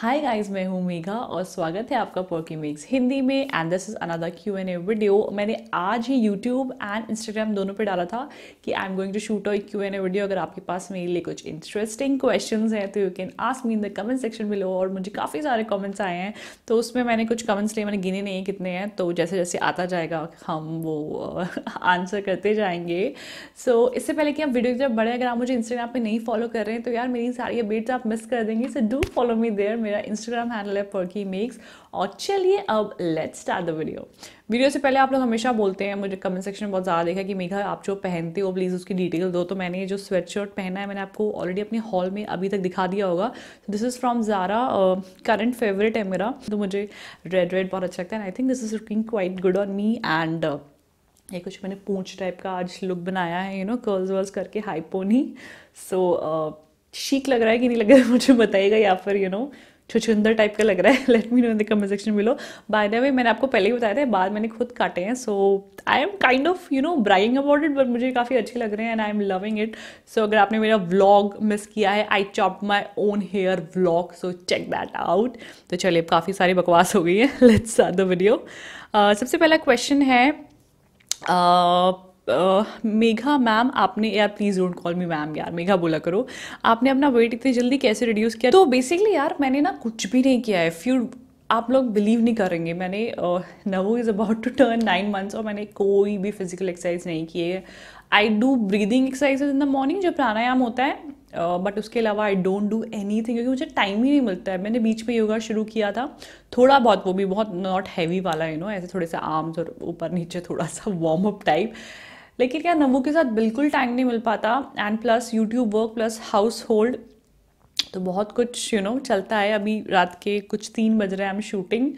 Hi guys, मैं हूँ मेघा और स्वागत है आपका पर्की मेक्स हिंदी में। And this is another Q&A video. मैंने आज ही यूट्यूब एंड इंस्टाग्राम दोनों पे डाला था कि I am going to shoot a Q&A video. अगर आपके पास मेरे लिए कुछ इंटरेस्टिंग क्वेश्चंस हैं तो you can ask me in the comment section below. और मुझे काफ़ी सारे कमेंट्स आए हैं तो उसमें मैंने कुछ कमेंट्स लिए, मैंने गिने नहीं कितने हैं, तो जैसे जैसे आता जाएगा हम वो आंसर करते जाएंगे। इससे पहले कि आप वीडियो की तरफ बढ़े, अगर आप मुझे इंस्टाग्राम पे नहीं फॉलो कर रहे हैं तो यार मेरी सारी अपडेट्स आप मिस कर देंगे। So do follow me there. मेरा इंस्टाग्राम हैंडल है पर्की मेक्स। और चलिए अब लेट्स स्टार्ट द वीडियो से पहले आप लोग हमेशा बोलते हैं, मुझे कमेंट सेक्शन में बहुत ज़्यादा देखा कि मेघा आप जो पहनते हो प्लीज़ उसकी डिटेल दो। तो मैंने ये जो स्वेट शर्ट पहना है मैंने आपको ऑलरेडी अपने हॉल में अभी तक दिखा दिया होगा। This is from Zara, current favourite है मेरा। तो मुझे रेड रेड बहुत अच्छा लगता है। I think this is looking quite good on me. And ये कुछ मैंने पूंछ टाइप का आज लुक बनाया है, यू नो, कर्ल्स वर्ल्स करके, हाई पोनी। सो शीक लग रहा है कि नहीं लग रहा है मुझे बताइएगा, या फिर यू नो छुछुंदर टाइप का लग रहा है। Let me know in the comment section below. By the way मैंने आपको पहले ही बताया था, बाद मैंने खुद काटे हैं। So I am kind of you know bring about it, but मुझे काफ़ी अच्छे लग रहे हैं and I am loving it. So अगर आपने मेरा व्लॉग मिस किया है, I chop my own hair vlog, so check that out. तो चलिए अब काफ़ी सारी बकवास हो गई है, लेट्स स्टार्ट द वीडियो। सबसे पहला क्वेश्चन है, मेघा मैम आपने, यार please don't call me ma'am, यार मेघा बोला करो, आपने अपना वेट इतनी जल्दी कैसे रिड्यूस किया? तो बेसिकली यार मैंने ना कुछ भी नहीं किया है। फ्यू आप लोग बिलीव नहीं करेंगे, मैंने Navu is about to turn 9 months और मैंने कोई भी फिजिकल एक्सरसाइज नहीं की है। I do breathing exercises in the morning, जो प्राणायाम होता है, बट उसके अलावा I don't do any thing, क्योंकि मुझे टाइम ही नहीं मिलता है। मैंने बीच में योगा शुरू किया था थोड़ा बहुत, वो भी बहुत नॉट हैवी वाला, यू नो, ऐसे थोड़े से आर्म्स और ऊपर नीचे थोड़ा सा वार्म अप टाइप। लेकिन क्या नवू के साथ बिल्कुल टाइम नहीं मिल पाता। And plus YouTube work plus house hold, तो बहुत कुछ यू नो चलता है। अभी रात के कुछ 3 बज रहे हैं, हम शूटिंग,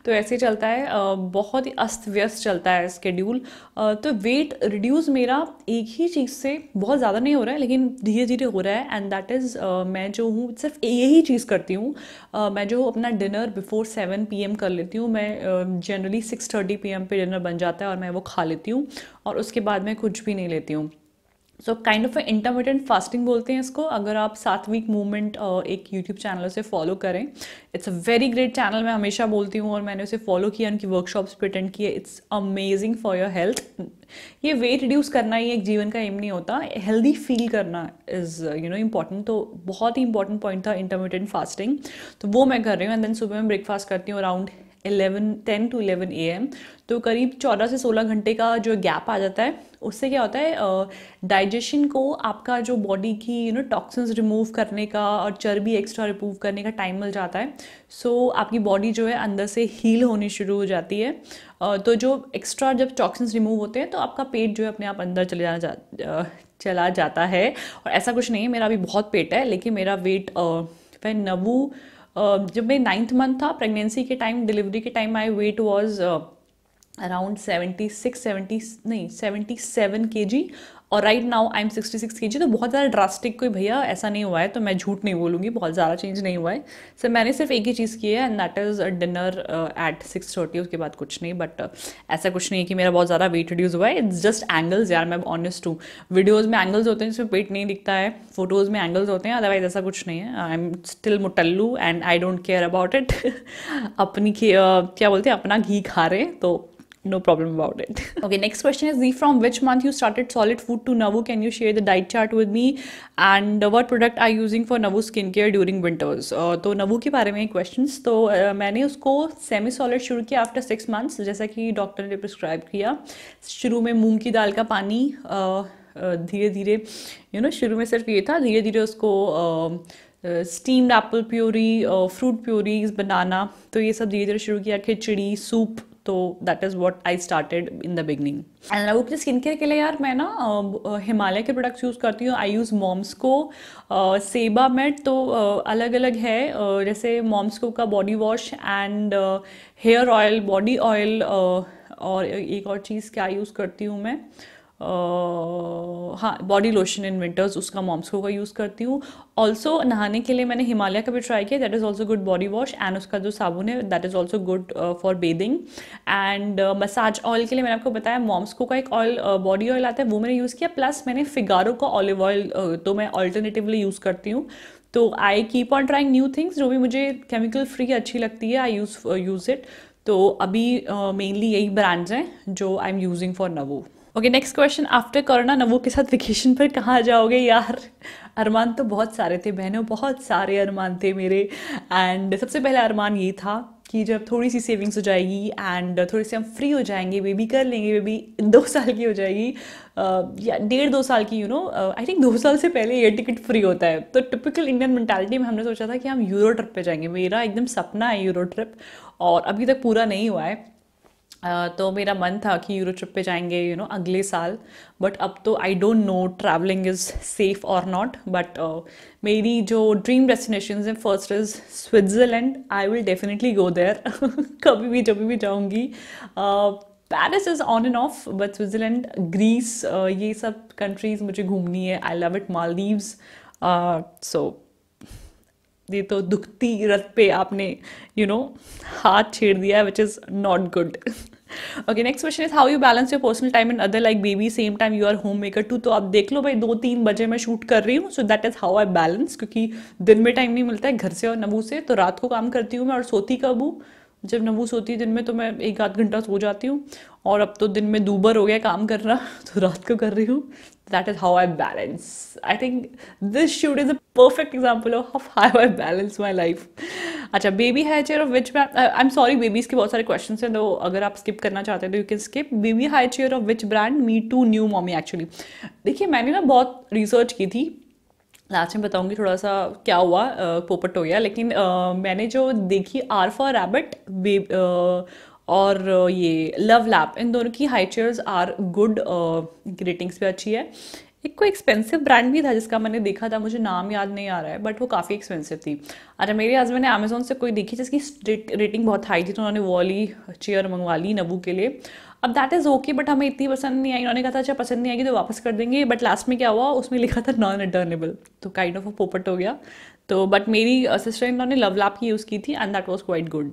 तो ऐसे चलता है, बहुत ही अस्त व्यस्त चलता है स्केड्यूल। तो वेट रिड्यूस मेरा एक ही चीज़ से बहुत ज़्यादा नहीं हो रहा है, लेकिन धीरे धीरे हो रहा है। एंड दैट इज़ मैं जो हूँ सिर्फ यही चीज़ करती हूँ। मैं जो अपना डिनर बिफोर 7 PM कर लेती हूँ। मैं जनरली 6:30 PM पे डिनर बन जाता है और मैं वो खा लेती हूँ, और उसके बाद मैं कुछ भी नहीं लेती हूँ। So kind of intermittent fasting बोलते हैं इसको। अगर आप 7 वीक मूवमेंट एक यूट्यूब चैनल से फॉलो करें, it's a very great channel, मैं हमेशा बोलती हूँ, और मैंने उसे फॉलो किया, उनकी वर्कशॉप्स पे अटेंड किए। It's amazing for your health. ये वेट रिड्यूस करना ही एक जीवन का एम नहीं होता, हेल्दी फील करना इज़ यू नो इम्पॉर्टेंट। तो बहुत ही इंपॉर्टेंट पॉइंट था इंटरमिटेंट फास्टिंग, तो वो मैं कर रही हूँ। एंड देन सुबह मैं ब्रेकफास्ट करती हूँ अराउंड 10 to 11 AM। तो करीब 14 से 16 घंटे का जो गैप आ जाता है, उससे क्या होता है, डाइजेशन को, आपका जो बॉडी की यू नो टॉक्सिन्स रिमूव करने का और चर्बी एक्स्ट्रा रिमूव करने का टाइम मिल जाता है। सो आपकी बॉडी जो है अंदर से हील होनी शुरू हो जाती है। तो जो एक्स्ट्रा जब टॉक्सिन्स रिमूव होते हैं तो आपका पेट जो है अपने आप अंदर चला जाता है। और ऐसा कुछ नहीं है, मेरा अभी बहुत पेट है, लेकिन मेरा वेट वह नवू जब मैं 9th month था, प्रेगनेंसी के टाइम, डिलीवरी के time, my weight was around 77 kg, और right now I am 66 kg। तो बहुत ज़्यादा ड्रास्टिक कोई भैया ऐसा नहीं हुआ है, तो मैं झूठ नहीं बोलूँगी, बहुत ज़्यादा चेंज नहीं हुआ है। सर मैंने सिर्फ एक ही चीज़ की है, and that is dinner eight 6:30, उसके बाद कुछ नहीं। बट ऐसा कुछ नहीं है कि मेरा बहुत ज़्यादा वेट रिड्यूस हुआ है, इट्स जस्ट एंगल्स यार, मैं ऑनेस्ट हूँ। वीडियोज़ में एंगल्स होते हैं जिसमें पेट नहीं दिखता है, फोटोज़ में एंगल्स होते हैं, अदरवाइज ऐसा कुछ नहीं है। आई एम स्टिल मुटल्लू and I don't care about it. अपनी क्या बोलते हैं, अपना घी खा रहे हैं, तो no problem about it. Okay, next question is, from which month you started solid food to Navu? Can you share the diet chart with me? And what product are you using for Navu skincare during winters? तो नवू के बारे में questions, तो मैंने उसको semi solid शुरू किया after 6 months, जैसा कि डॉक्टर ने प्रिस्क्राइब किया। शुरू में मूंग की दाल का पानी, धीरे धीरे यू नो शुरू में सिर्फ ये था, धीरे धीरे उसको steamed apple puree, fruit purees, banana, तो ये सब धीरे धीरे शुरू किया, खिचड़ी, सूप। तो that is what I started in the beginning. And Navu की स्किन केयर के लिए यार मैं ना हिमालय के प्रोडक्ट्स यूज़ करती हूँ। आई यूज़ मॉम्सको, सेबामेड, तो अलग अलग है, जैसे मॉम्सको का body wash and hair oil, body oil, और एक और चीज़ क्या यूज़ करती हूँ मैं, हाँ, बॉडी लोशन इन विंटर्स, उसका मॉम्सको का यूज़ करती हूँ। ऑल्सो नहाने के लिए मैंने हिमालय का भी ट्राई किया, that is also good body wash, and उसका जो साबुन है that is also good for bathing. And massage oil के लिए मैंने आपको बताया मॉम्सको का एक ऑयल, बॉडी ऑयल आता है, वो मैंने यूज़ किया। प्लस मैंने फिगारो का ऑलिव ऑयल, तो मैं ऑल्टरनेटिवली यूज़ करती हूँ। तो I keep on trying new things, जो भी मुझे केमिकल फ्री अच्छी लगती है आई यूज़ इट। तो अभी मेनली यही ब्रांड्स हैं जो आई एम यूजिंग फॉर नवो। Okay, next question, after corona नवो के साथ वेकेशन पर कहाँ जाओगे? यार अरमान तो बहुत सारे थे बहनों, बहुत सारे अरमान थे मेरे। एंड सबसे पहला अरमान ये था कि जब थोड़ी सी सेविंग्स हो जाएगी एंड थोड़े से हम फ्री हो जाएंगे, बेबी कर लेंगे, बेबी 2 साल की हो जाएगी या 1.5-2 साल की, आई थिंक 2 साल से पहले एयर टिकट फ्री होता है। तो टिपिकल इंडियन मेंटालिटी में हमने सोचा था कि हम यूरो ट्रिप पे जाएंगे। मेरा एकदम सपना है यूरो ट्रिप, और अभी तक पूरा नहीं हुआ है। तो मेरा मन था कि यूरो ट्रिप पे जाएंगे अगले साल। बट अब तो I don't know travelling is safe और नॉट। बट मेरी जो ड्रीम डेस्टिनेशंस हैं, first is Switzerland, I will definitely go there कभी भी जब भी जाऊंगी। Paris is on and off, but Switzerland, Greece, ये सब कंट्रीज़ मुझे घूमनी है। I love it. Maldives. So ये तो दुखती रथ पे आपने हाथ छेड़ दिया है, which is not good. Okay, next question is how you balance your personal time and other like baby same time you are home maker too. तो आप देख लो भाई, 2-3 बजे मैं शूट कर रही हूँ, सो that is how I balance, क्योंकि दिन में टाइम नहीं मिलता है घर से और नबू से। तो रात को काम करती हूँ मैं, और सोती कब हूँ? जब नबू सोती है दिन में तो मैं 1-8 घंटा सो जाती हूँ, और अब तो दिन में दूबर हो गया काम करना तो रात को कर रही हूँ। That is how I balance. I think this shoot is a perfect example of how I balance my life. अच्छा, baby high chair of which brand, I am sorry babies के बहुत सारे क्वेश्चन हैं, तो अगर आप स्किप करना चाहते हैं तो you can skip. Baby high chair of which brand? Me too new mommy. Actually देखिए, मैंने ना बहुत रिसर्च की थी, लास्ट में बताऊंगी थोड़ा सा क्या हुआ, पोपट हो गया। लेकिन मैंने जो देखी, आर फॉर रैबिट और ये लव लैप, इन दोनों की high chairs are good, ratings भी अच्छी है। एक कोई एक्सपेंसिव ब्रांड भी था जिसका मैंने देखा था, मुझे नाम याद नहीं आ रहा है, बट वो काफ़ी एक्सपेंसिव थी। अच्छा, मेरे हस्बैंड ने अमेजोन से कोई देखी जिसकी रेटिंग बहुत हाई थी, तो उन्होंने वो वाली चेयर मंगवा ली नबू के लिए। अब दैट इज़ ओके, बट हमें इतनी पसंद नहीं आई। उन्होंने कहा था अच्छा पसंद नहीं आएगी तो वापस कर देंगे, बट लास्ट में क्या हुआ, उसमें लिखा था नॉन रिटर्नेबल, तो काइंड ऑफ पोपट हो गया। तो बट मेरी सिस्टर इन लॉ ने लव लैप की यूज़ की थी and that was quite good.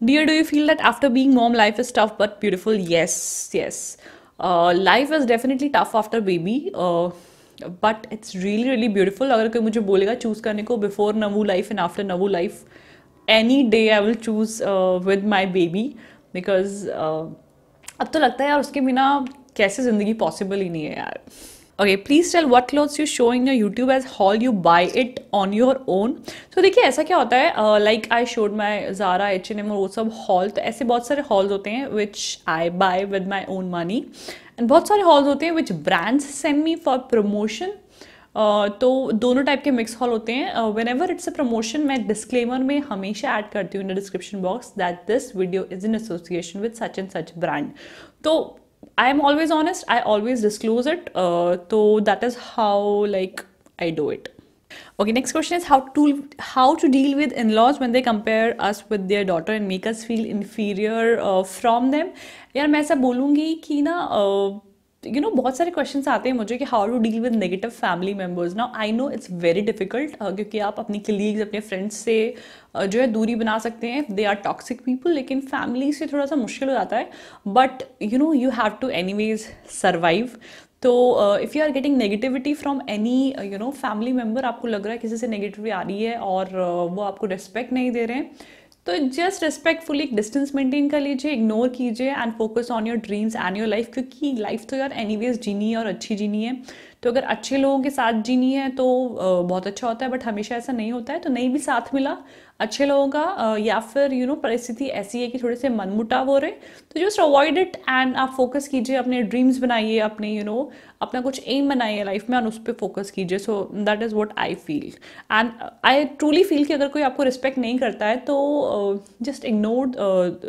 Dear, do you feel that after being mom, life is tough but beautiful? Yes, yes. Life is definitely tough after baby, but it's really, really beautiful. अगर कोई मुझे बोलेगा choose करने को before नवू life and after नवू life, any day I will choose with my baby, because अब तो लगता है यार उसके बिना कैसे ज़िंदगी पॉसिबल ही नहीं है यार। Okay, please tell what clothes you show in your YouTube as haul, you buy it on your own. तो देखिए ऐसा क्या होता है, like I showed my Zara, H&M और वो सब हॉल, तो ऐसे बहुत सारे हॉल्स होते हैं which I buy with my own money, and बहुत सारे हॉल्स होते हैं which brands send me for promotion. तो दोनों टाइप के मिक्स हॉल होते हैं। Whenever it's a promotion, मैं डिस्क्लेमर में हमेशा ऐड करती हूँ in the description box that this video is in association with such and such brand. तो I am always honest, I always disclose it, so that is how like I do it. Okay, next question is how to deal with in-laws when they compare us with their daughter and make us feel inferior from them. यार मैं ऐसा बोलूँगी कि ना बहुत सारे questions आते हैं मुझे कि how to deal with negative family members. Now I know it's very difficult, क्योंकि आप अपनी कलीग्स, अपने फ्रेंड्स से जो है दूरी बना सकते हैं, दे आर टॉक्सिक पीपल, लेकिन फैमिली से थोड़ा सा मुश्किल हो जाता है। But you have to anyways survive. तो if you are getting negativity from any family member, आपको लग रहा है किसी से नेगेटिविटी आ रही है और वो आपको रिस्पेक्ट नहीं दे रहे हैं, तो जस्ट रिस्पेक्टफुली एक डिस्टेंस मेंटेन कर लीजिए, इग्नोर कीजिए and focus on your dreams and your life, क्योंकि लाइफ तो यार एनीवेज जीनी है और अच्छी जीनी है। तो अगर अच्छे लोगों के साथ जीनी है तो बहुत अच्छा होता है, बट हमेशा ऐसा नहीं होता है। तो नहीं भी साथ मिला अच्छे लोगों का, या फिर परिस्थिति ऐसी है कि थोड़े से मनमुटाव हो रहे, तो जस्ट अवॉइड इट एंड आप फोकस कीजिए, अपने ड्रीम्स बनाइए, अपने अपना कुछ एम बनाइए लाइफ में, और उस पर फोकस कीजिए। So that is what I feel, and I truly feel कि अगर कोई आपको रिस्पेक्ट नहीं करता है तो just ignore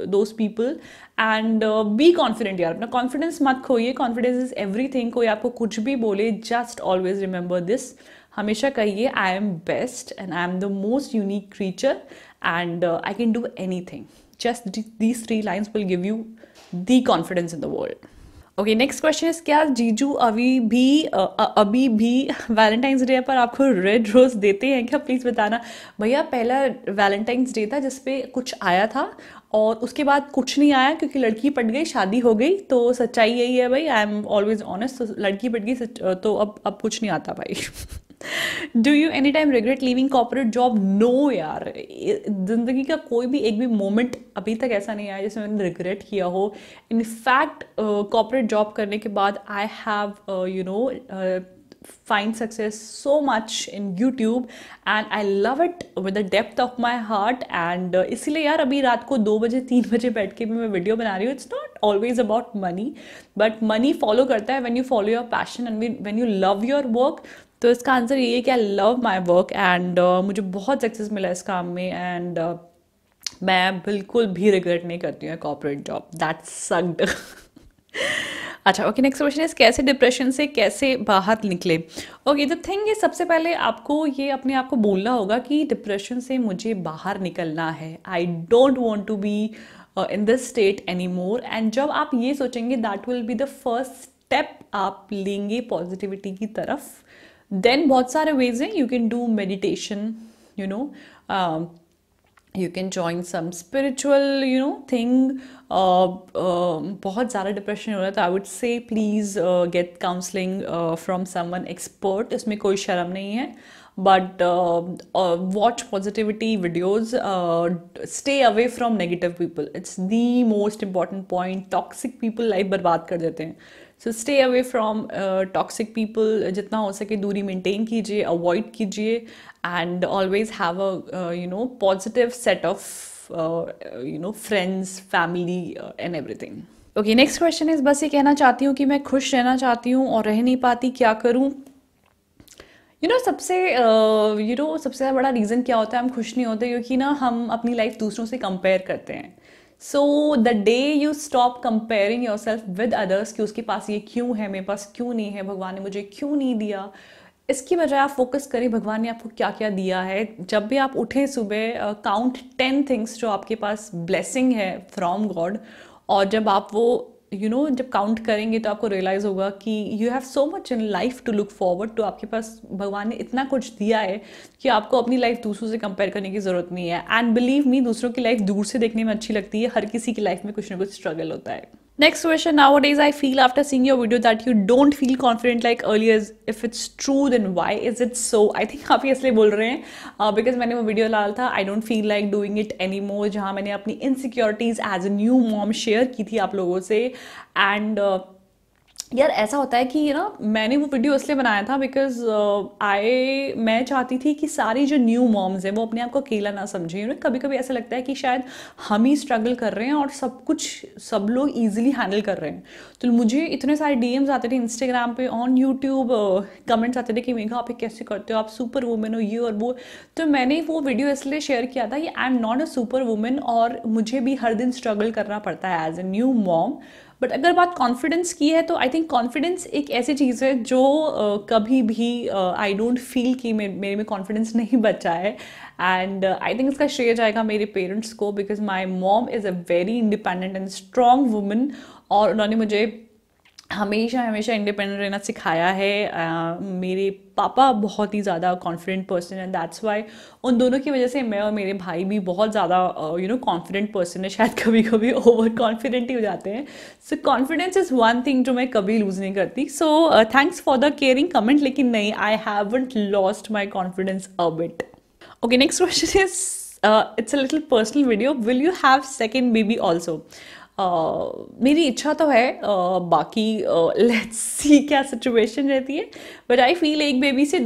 those people and be confident. यार अपना कॉन्फिडेंस मत खोइए, कॉन्फिडेंस इज एवरीथिंग। कोई आपको कुछ भी बोले, जस्ट ऑलवेज रिमेंबर दिस, हमेशा कहिए I am best and I am the most unique creature and I can do any thing. Just these 3 lines will give you the confidence in the world. Okay, next question is क्या जीजू अभी भी Valentine's day पर आपको red rose देते हैं क्या? Please बताना भैया। पहला वैलेंटाइंस डे था जिसपे कुछ आया था और उसके बाद कुछ नहीं आया, क्योंकि लड़की पट गई, शादी हो गई। तो सच्चाई यही है भाई, आई एम ऑलवेज ऑनेस्ट। तो लड़की पट गई तो अब कुछ नहीं आता भाई do you any time regret living corporate job? No यार, जिंदगी का कोई भी एक भी मोमेंट अभी तक ऐसा नहीं आया जिसमें मैंने रिग्रेट किया हो. इनफैक्ट कॉर्पोरेट जॉब करने के बाद I have find success so much in YouTube and I love it with the depth of my heart and इसीलिए यार अभी रात को 2 बजे 3 बजे बैठ के भी मैं वीडियो बना रही हूँ. It's not always about money, but money follow करता है when you follow your passion and when you love your work. तो इसका आंसर ये है कि I love my work and मुझे बहुत सक्सेस मिला इस काम में एंड मैं बिल्कुल भी रिग्रेट नहीं करती हूँ कॉर्पोरेट जॉब. That sucked. अच्छा, ओके, नेक्स्ट क्वेश्चन इज कैसे डिप्रेशन से कैसे बाहर निकले. ओके, द थिंग इज सबसे पहले आपको ये अपने आप को बोलना होगा कि डिप्रेशन से मुझे बाहर निकलना है. I don't want to be in this state any more. And जब आप ये सोचेंगे that will be the first step आप लेंगे पॉजिटिविटी की तरफ. देन बहुत सारे वेज हैं. You can do meditation, you know, you can join some spiritual thing. बहुत ज़्यादा डिप्रेशन हो रहा है तो I would say please get counselling from someone expert. इसमें कोई शर्म नहीं है. But watch positivity videos, stay away from negative people. It's the most important point. Toxic people life बर्बाद कर देते हैं. So stay away from toxic people. जितना हो सके दूरी मेंटेन कीजिए, अवॉइड कीजिए and always have a positive set of friends, family and everything. Okay, next question is बस ये कहना चाहती हूँ कि मैं खुश रहना चाहती हूँ और रह नहीं पाती, क्या करूँ. सबसे सबसे बड़ा रीज़न क्या होता है हम खुश नहीं होते, क्योंकि ना हम अपनी लाइफ दूसरों से कंपेयर करते हैं. So the day you stop comparing your self with others कि उसके पास ये क्यों है, मेरे पास क्यों नहीं है, भगवान ने मुझे क्यों नहीं दिया, इसकी बजाय आप फोकस करें भगवान ने आपको क्या क्या दिया है. जब भी आप उठें सुबह, काउंट 10 थिंग्स जो आपके पास ब्लेसिंग है फ्रॉम गॉड. और जब आप वो जब काउंट करेंगे तो आपको रियलाइज़ होगा कि you have so much in life to look forward. तो आपके पास भगवान ने इतना कुछ दिया है कि आपको अपनी लाइफ दूसरों से कंपेयर करने की ज़रूरत नहीं है. एंड बिलीव मी, दूसरों की लाइफ दूर से देखने में अच्छी लगती है. हर किसी की लाइफ में कुछ ना कुछ स्ट्रगल होता है. Next question. Nowadays, I feel after seeing your video that you don't feel confident like earlier. If it's true, then why is it so? I think आप ये इसलिए बोल रहे हैं because मैंने वो वीडियो डाला था I don't feel like doing it anymore, जहाँ मैंने अपनी insecurities as a new mom share की थी आप लोगों से. And यार ऐसा होता है कि मैंने वो वीडियो इसलिए बनाया था बिकॉज मैं चाहती थी कि सारी जो न्यू मॉम्स हैं वो अपने आप को अकेला ना समझें. कभी कभी ऐसा लगता है कि शायद हम ही स्ट्रगल कर रहे हैं और सब लोग ईजिली हैंडल कर रहे हैं. तो मुझे इतने सारे डीएम्स आते थे इंस्टाग्राम पे, ऑन यूट्यूब कमेंट्स आते थे कि मेघा आप ये कैसे करते हो, आप सुपर वुमेन हो, ये और वो. तो मैंने वो वीडियो इसलिए शेयर किया था कि I am not a super women और मुझे भी हर दिन स्ट्रगल करना पड़ता है as a new mom. But अगर बात कॉन्फिडेंस की है तो आई थिंक कॉन्फिडेंस एक ऐसी चीज़ है जो कभी भी आई डोंट फील कि मेरे में कॉन्फिडेंस नहीं बचा है. एंड आई थिंक इसका श्रेय जाएगा मेरे पेरेंट्स को because my mom is a very independent and strong women. और उन्होंने मुझे हमेशा हमेशा इंडिपेंडेंट रहना सिखाया है. मेरे पापा बहुत ही ज़्यादा कॉन्फिडेंट पर्सन है. दैट्स वाई उन दोनों की वजह से मैं और मेरे भाई भी बहुत ज़्यादा कॉन्फिडेंट पर्सन है. शायद कभी कभी ओवर कॉन्फिडेंट ही हो जाते हैं. सो कॉन्फिडेंस इज़ वन थिंग जो मैं कभी लूज़ नहीं करती. So thanks for the caring comment. लेकिन नहीं, I haven't lost my confidence a bit. Okay, next question is it's a little personal video. Will you have second baby also? मेरी इच्छा तो है, बाकी लेट्स सी क्या सिचुएशन रहती है. बट आई फील एक बेबी से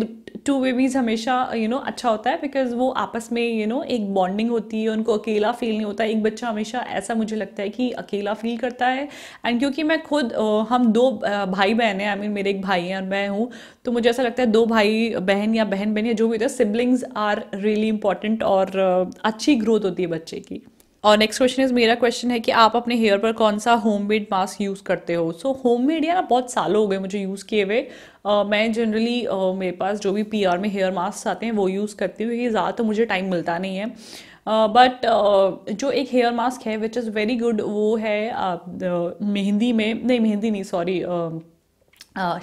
2 बेबीज़ हमेशा अच्छा होता है बिकॉज वो आपस में एक बॉन्डिंग होती है, उनको अकेला फील नहीं होता. एक बच्चा हमेशा ऐसा मुझे लगता है कि अकेला फील करता है. एंड क्योंकि मैं खुद हम 2 भाई बहन हैं, आई मीन मेरे एक भाई हैं और मैं हूँ, तो मुझे ऐसा लगता है 2 भाई बहन या बहन बहन या जो भी होता है, सिबलिंग्स आर रियली इंपॉर्टेंट और अच्छी ग्रोथ होती है बच्चे की. और नेक्स्ट क्वेश्चन इज, मेरा क्वेश्चन है कि आप अपने हेयर पर कौन सा होममेड मास्क यूज़ करते हो? सो होममेड या ना बहुत सालों हो गए मुझे यूज़ किए हुए. मैं जनरली मेरे पास जो भी पीआर में हेयर मास्क आते हैं वो यूज़ करती हूँ. ये ज़्यादा तो मुझे टाइम मिलता नहीं है. बट जो एक हेयर मास्क है विच इज़ वेरी गुड, वो है मेहंदी में, नहीं मेहंदी नहीं, सॉरी,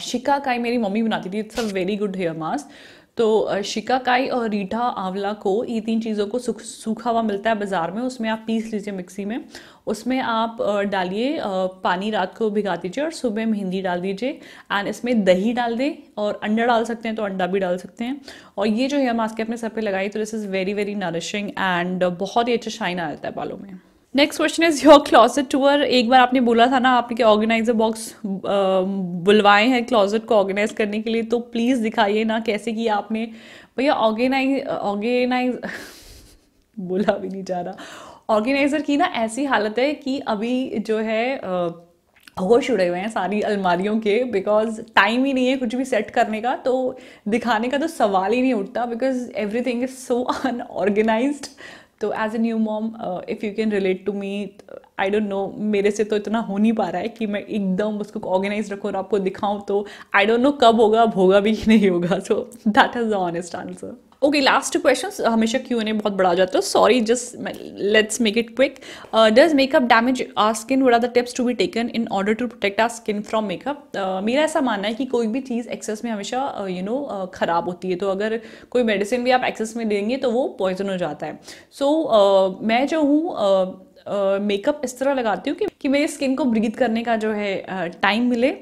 शिका का ही मेरी मम्मी बनाती थी. It's a very good hair mask. तो शिकाकाई और रीठा आंवला को, ये 3 चीज़ों को सूखा हुआ मिलता है बाज़ार में, उसमें आप पीस लीजिए मिक्सी में। उसमें आप डालिए पानी, रात को भिगा दीजिए और सुबह मेहंदी डाल दीजिए। एंड इसमें दही डाल दें और अंडा डाल सकते हैं तो अंडा भी डाल सकते हैं। और ये जो हेयर मास्क है अपने सर पे लगाई तो this is very very nourishing and बहुत ही अच्छा शाइन आ जाता है बालों में। Next question is your closet tour. एक बार आपने बोला था ना आपने कि ऑर्गेनाइजर बॉक्स बुलवाए हैं क्लॉसेट को ऑर्गेनाइज करने के लिए, तो प्लीज़ दिखाइए ना कैसे किया आपने भैया। ऑर्गेनाइज बोला भी नहीं जा रहा। ऑर्गेनाइजर की ना ऐसी हालत है कि अभी जो है होश उड़े हुए हैं सारी अलमारियों के, बिकॉज टाइम ही नहीं है कुछ भी सेट करने का, तो दिखाने का तो सवाल ही नहीं उठता because everything is so unorganized. तो as a new mom if you can relate to me, I don't know, मेरे से तो इतना हो नहीं पा रहा है कि मैं एकदम उसको ऑर्गेनाइज रखूँ और आपको दिखाऊं, तो आई डोंट नो कब होगा, अब होगा भी कि नहीं होगा। So that is the honest answer. Okay, last 2 questions. हमेशा Q&A बहुत बड़ा हो जाता है, sorry, just let's make it quick. Does makeup damage our skin? What are the tips to be taken in order to protect our skin from makeup? मेरा ऐसा मानना है कि कोई भी चीज़ एक्सेस में हमेशा ख़राब होती है, तो अगर कोई मेडिसिन भी आप एक्सेस में देंगे तो वो पॉइजन हो जाता है। सो मैं जो हूँ मेकअप इस तरह लगाती हूँ कि मेरी स्किन को ब्रीथ करने का जो है टाइम मिले।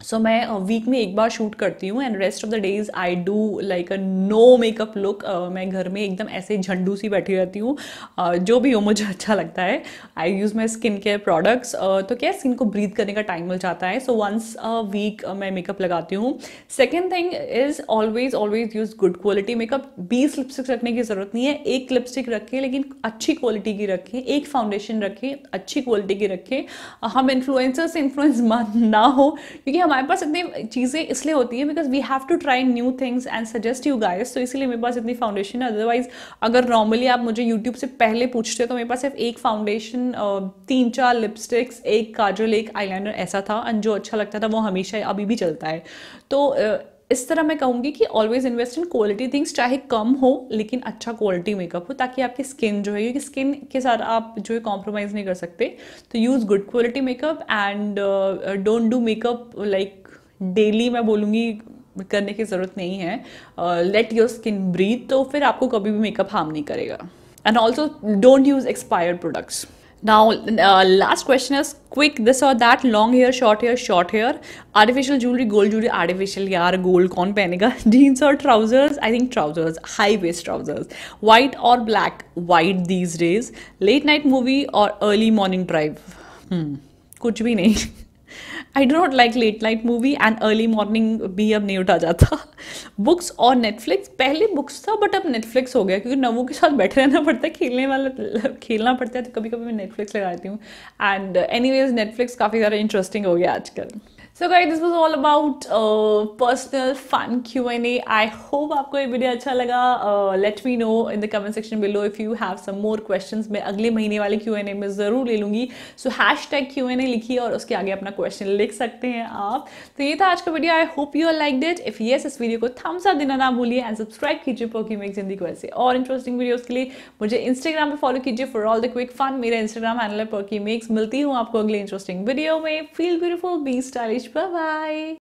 सो मैं वीक में एक बार शूट करती हूँ and rest of the days I do like a no makeup look. मैं घर में एकदम ऐसे झंडू सी बैठी रहती हूँ, जो भी हो मुझे अच्छा लगता है। I use my skin care products, तो क्या स्किन को ब्रीथ करने का टाइम मिल जाता है। सो वंस अ वीक मैं मेकअप लगाती हूँ। Second thing is always use good quality makeup. 20 lipstick रखने की ज़रूरत नहीं है, एक लिपस्टिक रखें लेकिन अच्छी क्वालिटी की रखें, एक फाउंडेशन रखें अच्छी क्वालिटी की रखें। हम इन्फ्लुएंसर से इन्फ्लुएंस ना हो, क्योंकि हमारे पास इतनी चीज़ें इसलिए होती हैं because we have to try new things and suggest you guys, तो इसलिए मेरे पास इतनी फाउंडेशन है। अदरवाइज अगर नॉर्मली आप मुझे यूट्यूब से पहले पूछते तो मेरे पास सिर्फ एक फाउंडेशन, 3-4 लिपस्टिक्स, एक काजल, एक आईलाइनर ऐसा था, एंड जो अच्छा लगता था वो हमेशा अभी भी चलता है। तो इस तरह मैं कहूँगी कि always invest in quality things, चाहे कम हो लेकिन अच्छा क्वालिटी मेकअप हो, ताकि आपकी स्किन जो है, क्योंकि स्किन के साथ आप जो है कॉम्प्रोमाइज़ नहीं कर सकते। तो use good quality makeup and don't do makeup like daily, मैं बोलूँगी करने की ज़रूरत नहीं है। लेट योर स्किन ब्रीथ, तो फिर आपको कभी भी मेकअप हार्म नहीं करेगा। And also don't use expired products. Now, last question is quick, this or that, long hair, short hair, artificial jewelry, gold jewelry, artificial यार gold कौन पहनेगा, jeans और trousers, I think trousers, high waist trousers, white or black, white these days, late night movie और early morning drive, कुछ भी नहीं। I do not like late night movie and early morning भी अब नहीं उठा जाता। बुक्स और नेटफ्लिक्स, पहले बुक्स था बट अब नेटफ्लिक्स हो गया, क्योंकि नवों के साथ बैठे रहना पड़ता है, खेलना पड़ता है, तो कभी कभी मैं नेटफ्लिक्स लगाती हूँ। एंड एनीवेज नेटफ्लिक्स काफ़ी ज़्यादा इंटरेस्टिंग हो गया आजकल। So guys, this was all about personal fun Q&A. I hope आपको ये वीडियो अच्छा लगा। Let me know in the comment section below if you have some more questions. मैं अगले महीने वाले Q&A में ज़रूर ले लूँगी। So hashtag Q&A लिखिए और उसके आगे अपना क्वेश्चन लिख सकते हैं आप। तो ये था आज का video. I hope you all liked it. If yes, इस वीडियो को thumbs up देना ना भूलिए एंड सब्सक्राइब कीजिए पोकीमेक्स हिंदी को ऐसे और इंटरेस्टिंग वीडियोज़ के लिए। मुझे इंस्टाग्राम पे फॉलो कीजिए for all the quick fun. मेरा इंस्टाग्राम हैंडल है पोकीमेक्स। मिलती हूँ आपको अगले इंटरेस्टिंग वीडियो में। Feel beautiful, be stylish, bye bye.